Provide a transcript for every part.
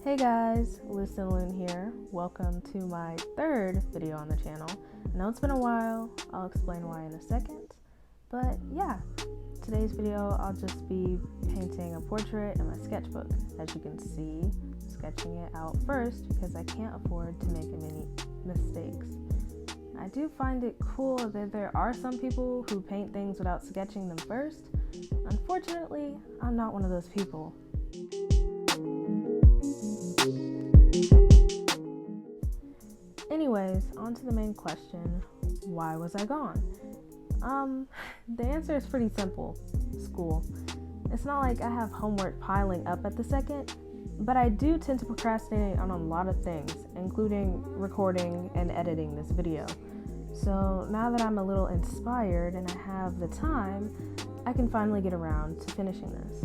Hey guys, Loon here. Welcome to my third video on the channel. I know it's been a while, I'll explain why in a second, but yeah, today's video I'll just be painting a portrait in my sketchbook. As you can see, sketching it out first because I can't afford to make any mistakes. I do find it cool that there are some people who paint things without sketching them first. Unfortunately, I'm not one of those people. Anyways, on to the main question, why was I gone? The answer is pretty simple, school. It's not like I have homework piling up at the second, but I do tend to procrastinate on a lot of things, including recording and editing this video. So now that I'm a little inspired and I have the time, I can finally get around to finishing this.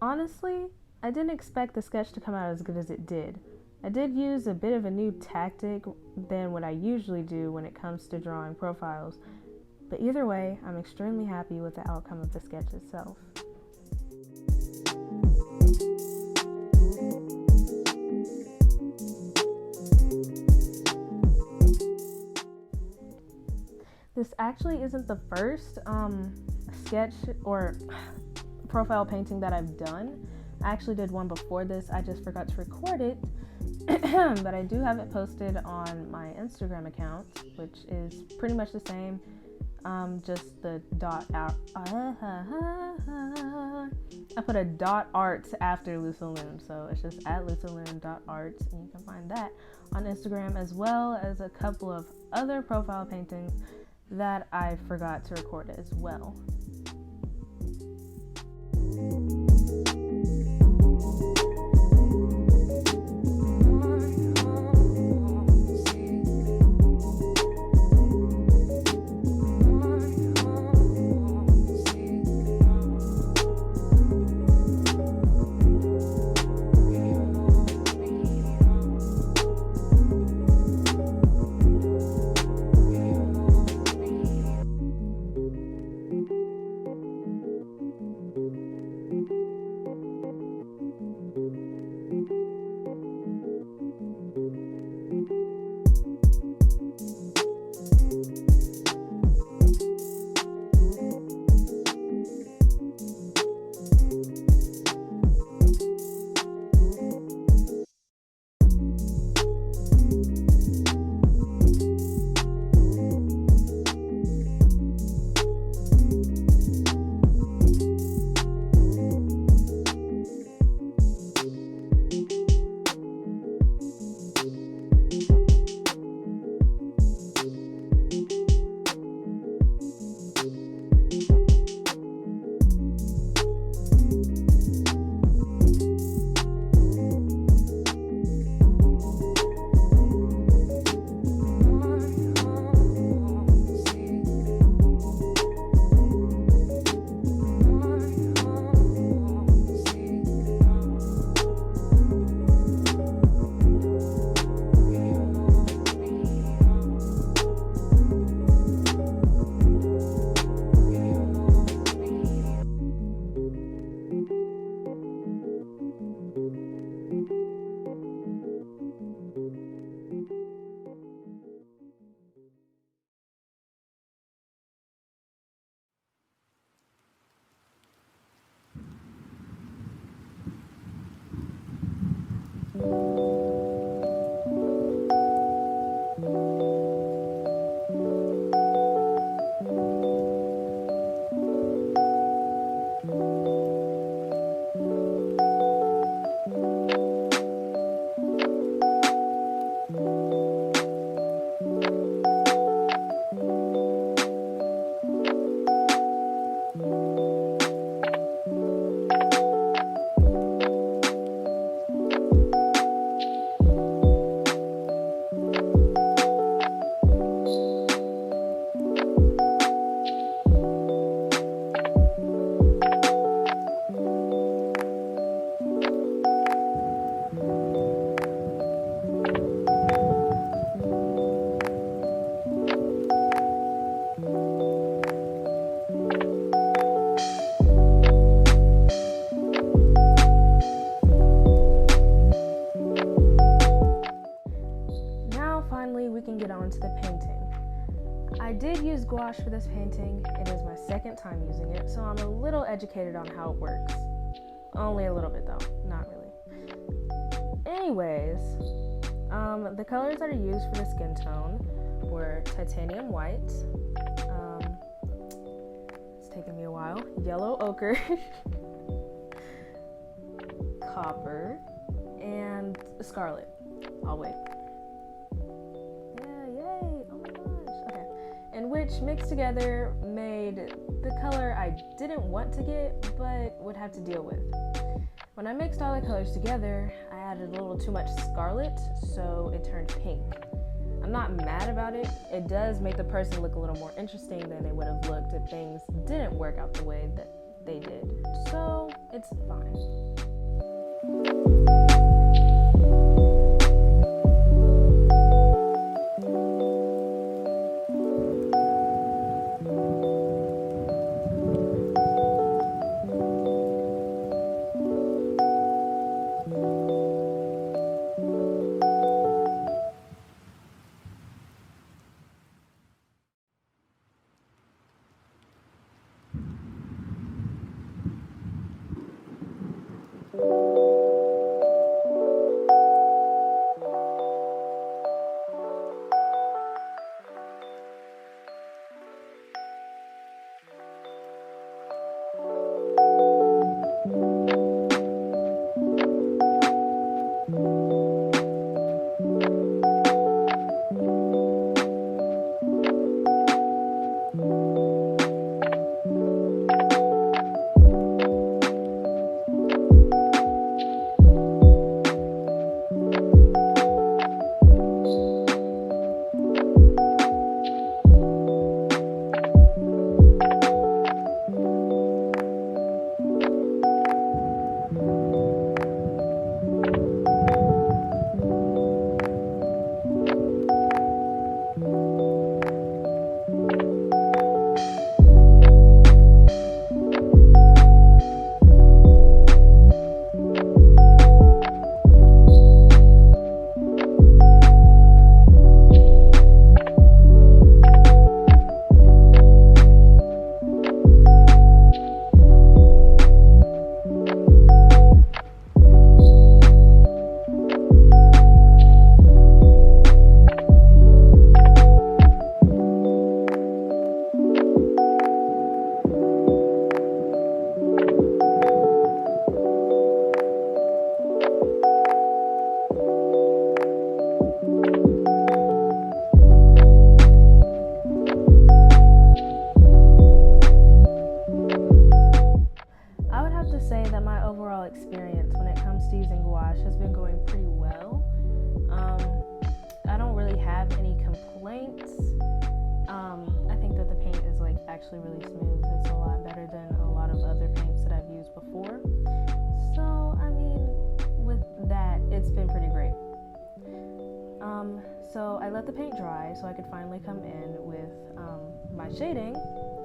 Honestly, I didn't expect the sketch to come out as good as it did. I did use a bit of a new tactic than what I usually do when it comes to drawing profiles, but either way, I'm extremely happy with the outcome of the sketch itself. This actually isn't the first sketch or profile painting that I've done. I actually did one before this, I just forgot to record it, but I do have it posted on my Instagram account, which is pretty much the same, just the dot out. I put a dot art after Loon, so it's just at loon.art, and you can find that on Instagram, as well as a couple of other profile paintings that I forgot to record as well. Finally, we can get on to the painting. I did use gouache for this painting. It is my second time using it, so I'm a little educated on how it works. Only a little bit though, not really. Anyways, the colors that are used for the skin tone were titanium white, it's taken me a while, yellow ochre, copper, and scarlet. I'll wait. And which mixed together made the color I didn't want to get but would have to deal with. When I mixed all the colors together, I added a little too much scarlet, so it turned pink. I'm not mad about it. It does make the person look a little more interesting than they would have looked if things didn't work out the way that they did. So it's fine. Experience when it comes to using gouache has been going pretty well. I don't really have any complaints. I think that the paint is actually really smooth. It's a lot better than a lot of other paints that I've used before. So I mean, with that, it's been pretty great. So I let the paint dry so I could finally come in with my shading,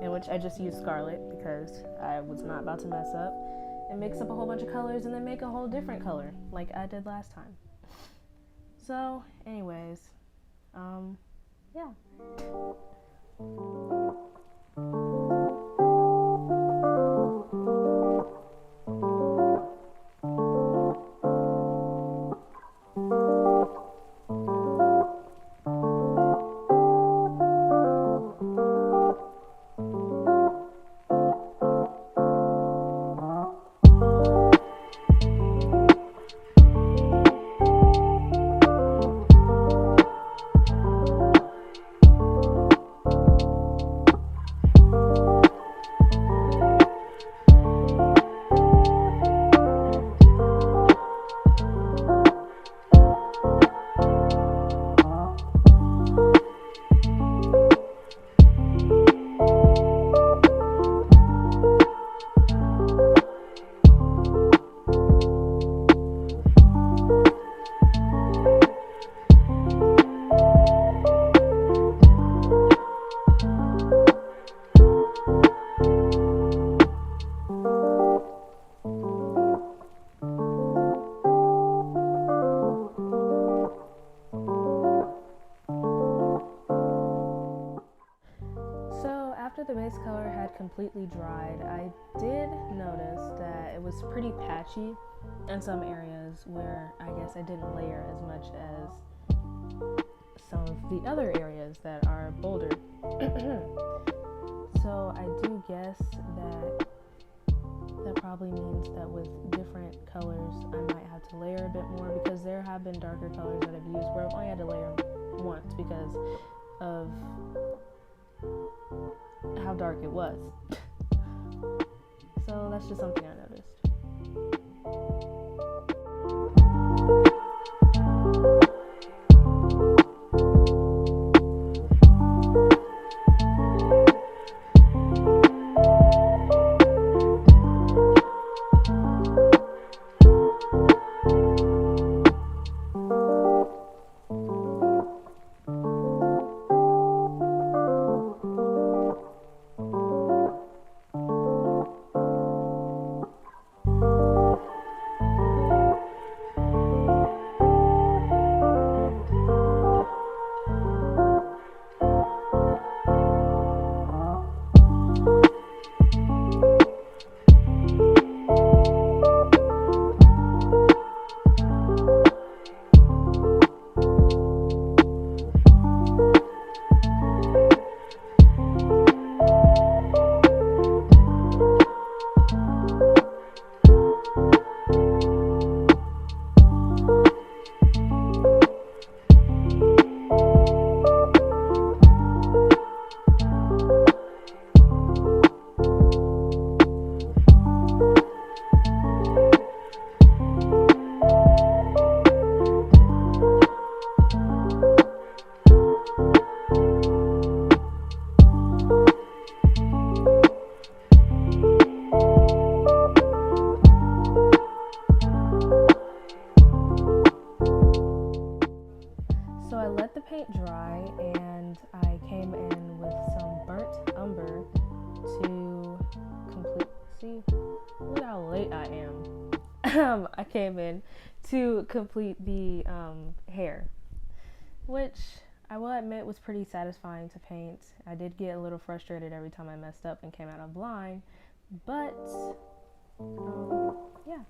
in which I just used scarlet because I was not about to mess up and mix up a whole bunch of colors and then make a whole different color like I did last time. So anyways, yeah. after the base color had completely dried, I did notice that it was pretty patchy in some areas where I guess I didn't layer as much as some of the other areas that are bolder. So I do guess that probably means that with different colors I might have to layer a bit more, because there have been darker colors that I've used where I've only had to layer once because of how dark it was. So that's just something I noticed. So I let the paint dry and I came in with some burnt umber to complete, see, look how late I am. I came in to complete the hair, which I will admit was pretty satisfying to paint. I did get a little frustrated every time I messed up and came out of line, but yeah.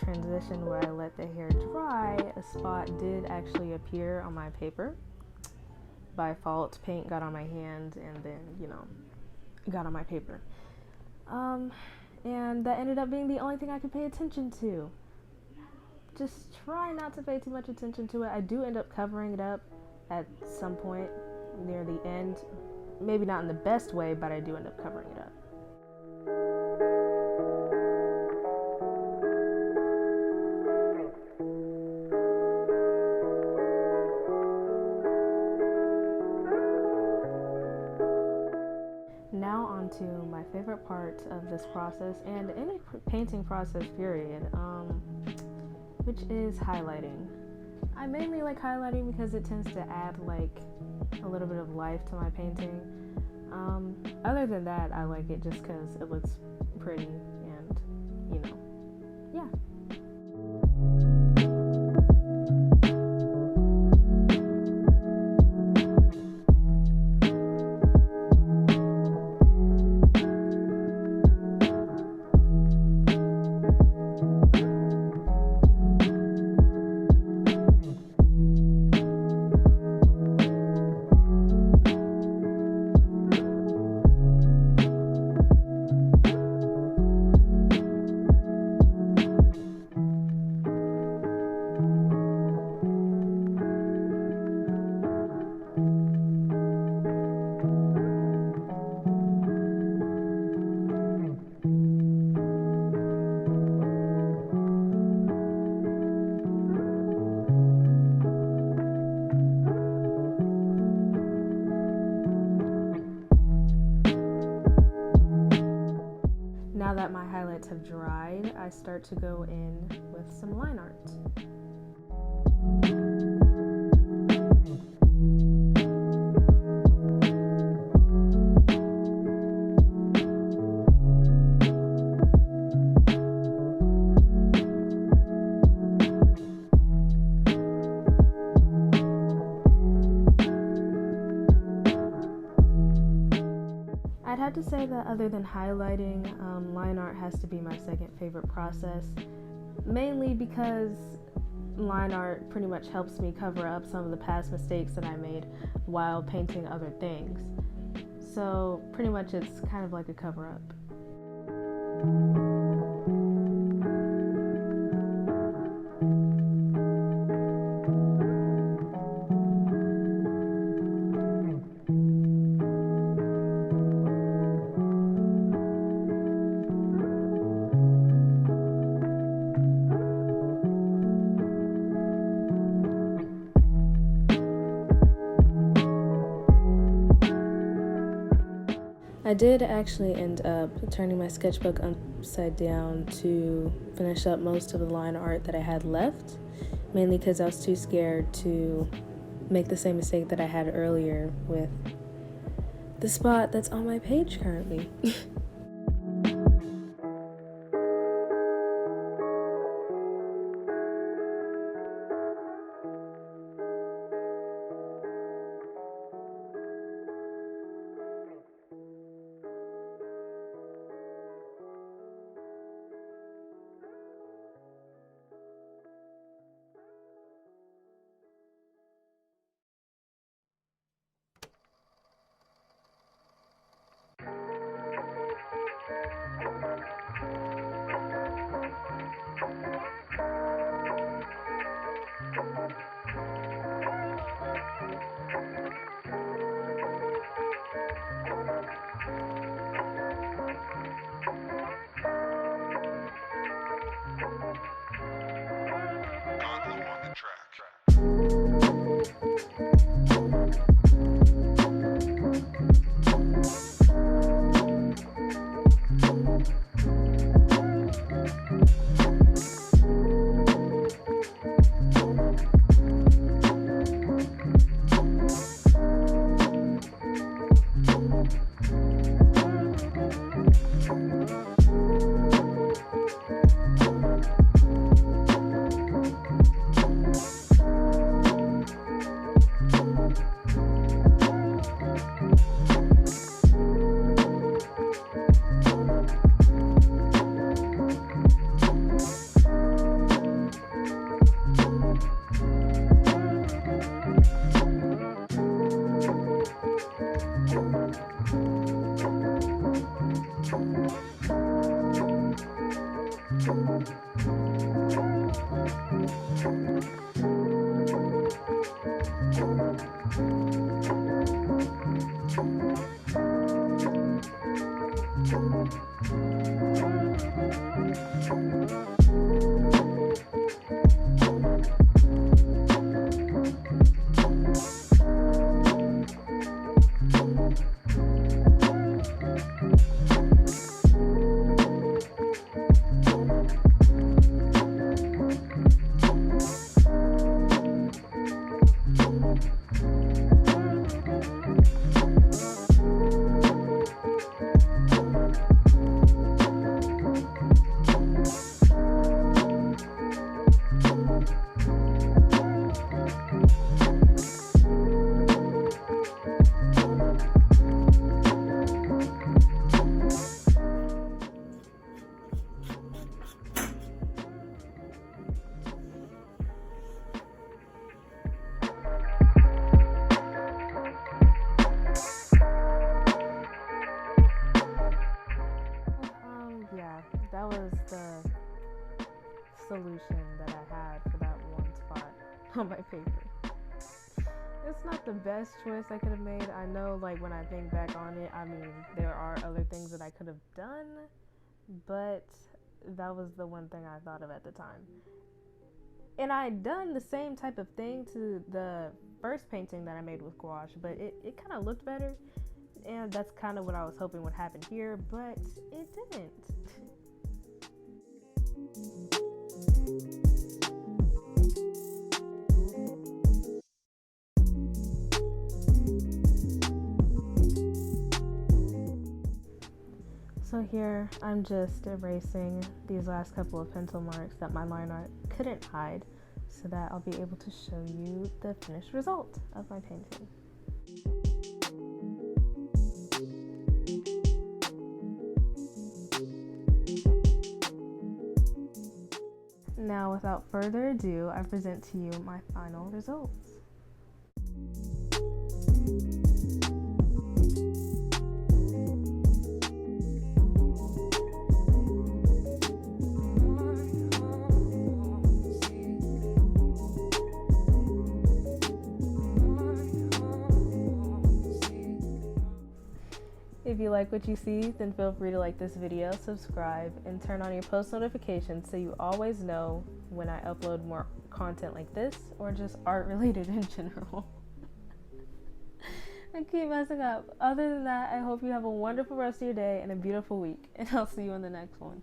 transition where I let the hair dry, a spot did actually appear on my paper. By fault, paint got on my hand and then, got on my paper. And that ended up being the only thing I could pay attention to. Just try not to pay too much attention to it. I do end up covering it up at some point near the end. Maybe not in the best way, but I do end up covering it up. Now on to my favorite part of this process and any painting process period, which is highlighting. I mainly like highlighting because it tends to add like a little bit of life to my painting. Other than that, I like it just because it looks pretty and, yeah. Now that my highlights have dried, I start to go in with some line art. I'd have to say that other than highlighting, line art has to be my second favorite process, mainly because line art pretty much helps me cover up some of the past mistakes that I made while painting other things. So pretty much it's kind of like a cover-up. I did actually end up turning my sketchbook upside down to finish up most of the line art that I had left, mainly because I was too scared to make the same mistake that I had earlier with the spot that's on my page currently. That was the solution that I had for that one spot on my paper. It's not the best choice I could have made. I know, like, when I think back on it, I mean, there are other things that I could have done, but that was the one thing I thought of at the time. And I had done the same type of thing to the first painting that I made with gouache, but it kind of looked better, and that's kind of what I was hoping would happen here, but it didn't. So here I'm just erasing these last couple of pencil marks that my line art couldn't hide, so that I'll be able to show you the finished result of my painting. Now, without further ado, I present to you my final results. If you like what you see, then feel free to like this video, subscribe, and turn on your post notifications so you always know when I upload more content like this or just art related in general. I keep messing up. Other than that, I hope you have a wonderful rest of your day and a beautiful week, and I'll see you in the next one.